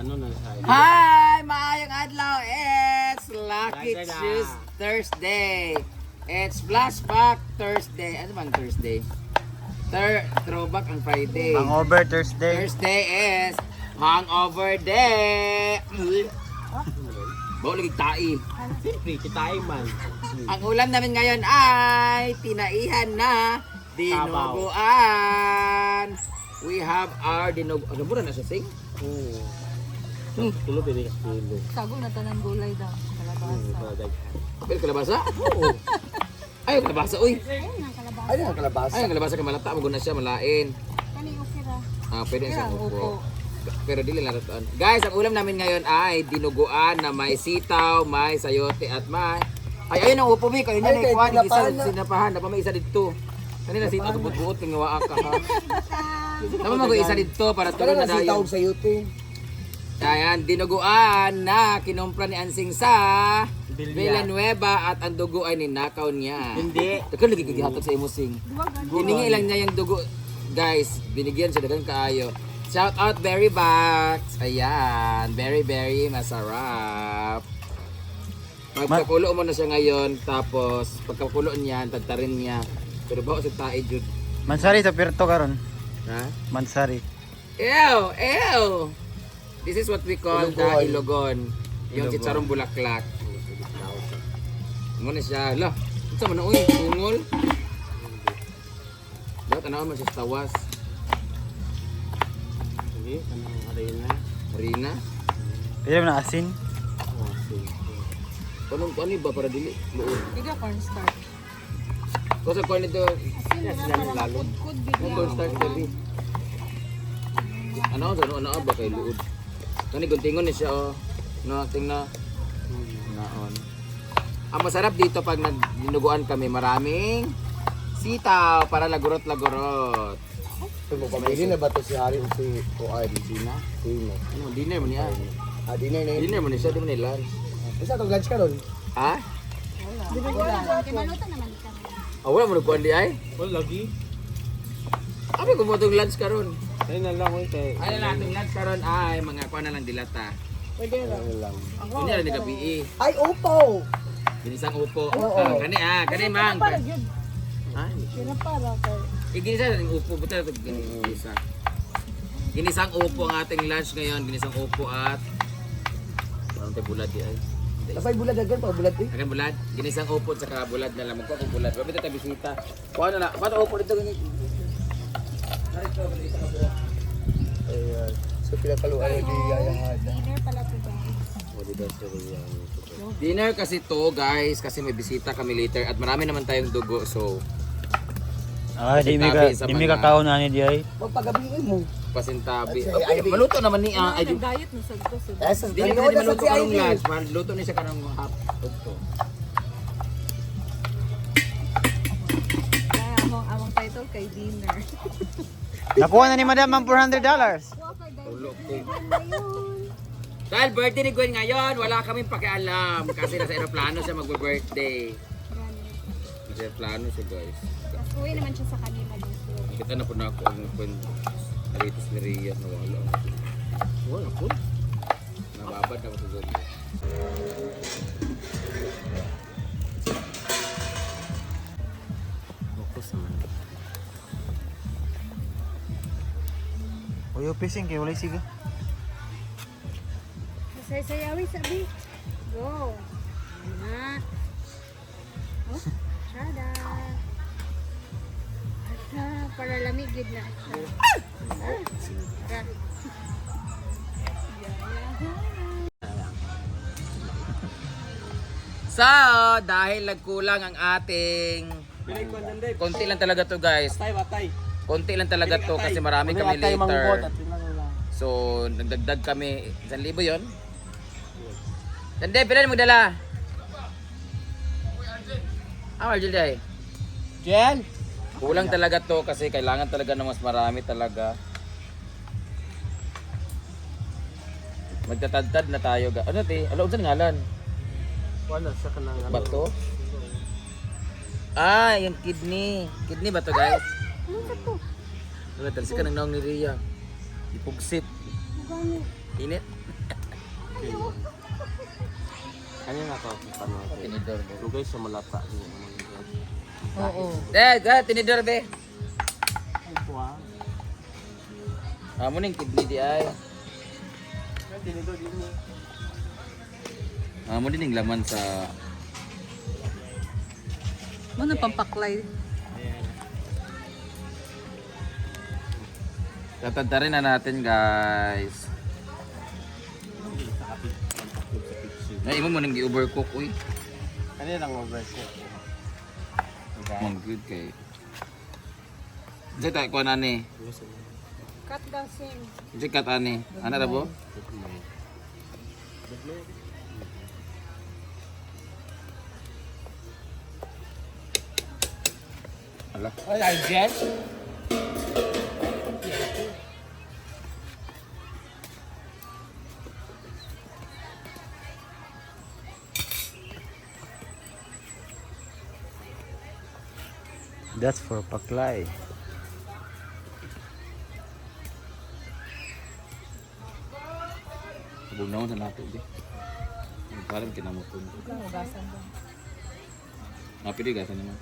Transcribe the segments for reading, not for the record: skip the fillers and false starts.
Ano na sa Hi! Maayong adlaw! It's Lucky Tuesday Thursday. It's Flashback Thursday. Ano bang Thursday? Throwback ang Friday. Hangover Thursday. Thursday is Hangover Day. Bawa lagi tae. Siyempre, kitay man. Ang ulam namin ngayon ay tinaihan na dinuguan. We have our Ano mura na siya, Sing? Oo. Tulo, pwede ka tulo. Sagol na tanang gulay daw. Kalabasa. Apel kalabasa? Oo. Ay, kalabasa, uy. Ayun ang kalabasa. Ay, ang kalabasa ka malata. Maguna siya, malain. Kani okira. Pwede Kaya siyang ang upo. upo. Pero dili lang natuan. Guys, ang ulam namin ngayon ay dinuguan na may sitaw, may sayote at may... Ay, ayun ang upo, mi. Kaya na ikuhan. Sinapahan. Napa may isa dito. Kanina sitaw, tupot-buot. Pingawa ka, ha? Tama mag-isa dito para tulong na dayon. sa YouTube. Ayan, dinuguan na kinumpra ni Ansing sa Villanueva at ang dugo ay ninakaw niya. Hindi. Teka, lagi kagihatag sa Imusing. Hiningi lang niya yung dugo. Guys, binigyan siya dagang kaayo. Shout out Berry Box. Ayan, very masarap. Magpakulo mo na siya ngayon, tapos pagkakulo niya, tagtarin niya. Pero ba si tae jud. Mansari sa Pirto karon. Ha? Mansari. Ew! This is what we call the ilogon. Yung chicharong bulaklak. Muna siya. Lah, ito man na uy, tungol. Dapat tanaw man siya sa tawas. Hindi, anong arena? Harina. Pwede mo na asin. Oh, sige. Ano ba para dili? Luod. Tiga cornstarch. Kasi kung nito, Asin na para makudkud yung bigla. cornstarch gabi. Ano ba kay luod? Kani guntingon ni siya oh. No, tingnan. Naon. Ang masarap dito pag nagdinuguan kami, maraming sitaw para lagurot-lagurot. Pamili na ba to si Hari o si Kuan? Sina? Sino? Ano, dinner mo niya. Dinner na yun. Dinner mo niya siya, di mo niya lunch. Isa itong lunch ka ron? Ha? Dinuguan. Kimalutan naman ka. Wala mo nagkuhan di ay? Oh, lagi. Abi ko mo itong lunch karon. Tayo na lang, kay. Ay na itong lunch karon ay mga kuha na lang dilata. Pwede lang. Ano lang. Kunya lang ni gabi. Ay, upo! Ginisang upo. Oo. Kani mang. Para yun. Ay. Sino para kay. Ginisa ng upo, buta ito ginisa. Ginisang upo ang ating lunch ngayon, ginisang upo at parang tayo bulad di ay. Tapay bulad agad pa, bulad eh. Akan bulad, ginisang upo at saka bulad na lang. Magkuha kong bulad. Wala tayo bisita. Kuha na lang. Paano upo dito ganyan? Narito, bisita ka po. Ayan. So, pinakaluan na di yayahan. Dinner pala to guys. O, dito sa dinner kasi to guys, kasi may bisita kami later at marami naman tayong dugo. So, Di mi ka kaon na ni di ay. Magpagabihin mo. pasintabi. Ay, Okay, maluto naman ni ay Nag-diet no sagto sa. Dili ko di maluto karong lunch, maluto ni siya karong half to. Kaya among title kay dinner. Nakuha na ni Madam ang $400. Ulo ko. Dahil birthday ni Gwen ngayon, wala kaming pakialam kasi nasa aeroplano siya mag-birthday. Nasa aeroplano siya guys. Uwi naman siya sa kanila dito. Kita na po na ako ang Gwen Aritos ni Rhea na wala. Wala po. Nababad ako sa Gwen. Focus naman. Uyo pising kay wala siga. Say-sayawi sabi. Go. Na. Oh, Shada. Para lamig gid na. So, dahil nagkulang ang ating konti lang talaga to guys. Batay. Konti lang talaga to kasi marami kami later. So, nagdagdag kami. 1,000 yun? Dande, pila na magdala? Arjel day. Jen! Kulang talaga to kasi kailangan talaga ng mas marami talaga. Magtatadtad na tayo. Ano ti? Ano unsan ngalan? Wala sa kanang ano. Bato? Ah, yung kidney. Kidney ba to guys? Ano ba to? Wala, talsi ka ng naong ni Rhea. Ipugsit. Gani. Init. Kanina ko paano. Tinidor. Lugay sa malata niya. Oo. Tinidor be. Ay, kuha. Amo ning kidney di ay. Tinidor din niya. Amo din ning laman sa Ano pampaklay? Tatadtarin na natin, guys. Ay, imo mo nang gi-overcook, uy. Kanina lang overcook. Mong good kay. Diyan tayo kuha na ni. Cut daw sing. Diyan kat ani. Ano na po? Ala. Ay, ay, Jen? That's for paklay. Sabog naman sa nato, di. Parang kinamutong. Ugasan ba? Napili gasan naman.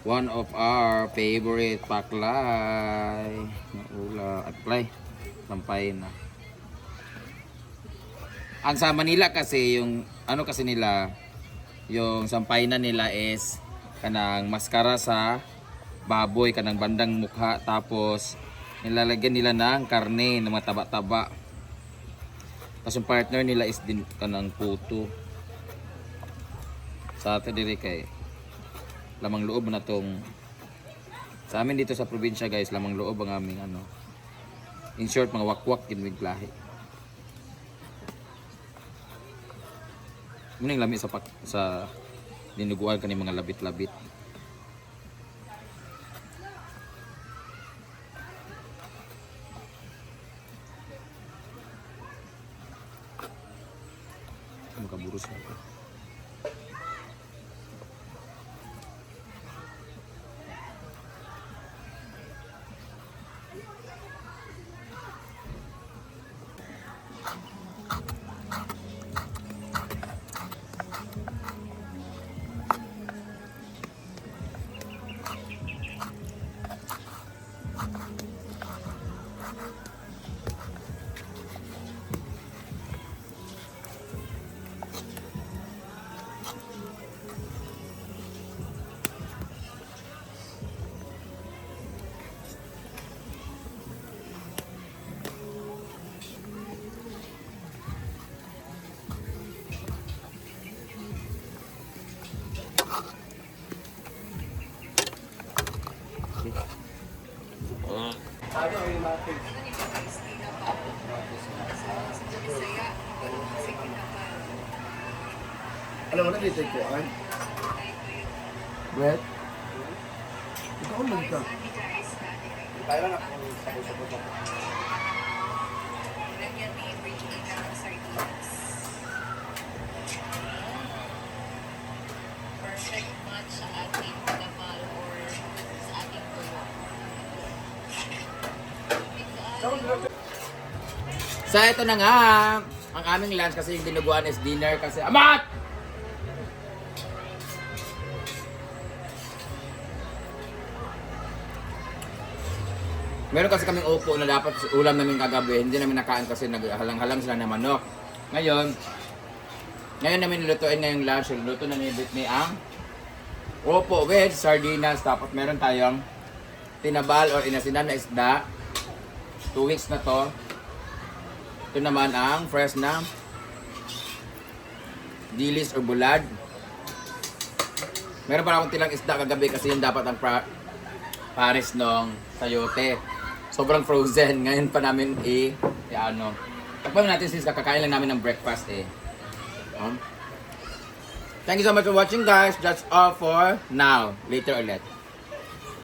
One of our favorite paklay. Naula. At play. Sampay na. Ang sa Manila kasi, yung ano kasi nila, yung sampainan nila is kanang maskara sa baboy, kanang bandang mukha, tapos nilalagyan nila ng karne, ng mga taba-taba. Tapos yung partner nila is din kanang puto. Sa atin diri kay lamang loob na tong sa amin dito sa probinsya, guys, lamang loob ang aming ano. In short, mga wakwak kinwig lahi. Muning lami sa dinuguan kani mga labit-labit. Makaburus ako. Alam mo na dito ko ay. Brett. Ikaw man ka. Tayo lang ako sa puso. Perfect match sa ating kapal or sa ating tuyo. So ito na nga ang aming lunch kasi yung dinuguan is dinner kasi amat! Meron kasi kaming upo na dapat ulam namin kagabi, hindi namin nakain kasi naghalang-halang sila ng manok. Ngayon namin nilutuin na yung lunch, niluto na ni Britney ang upo with sardinas, tapos meron tayong tinabal or inasinan na isda. 2 weeks na to. Ito naman ang fresh na dilis or bulad. Meron pa akong tilang isda kagabi kasi yun dapat ang pares ng sayote. Sobrang frozen. Ngayon pa namin ano. Pagpapin natin since kakakain lang namin ng breakfast eh. Thank you so much for watching, guys. That's all for now. Later ulit.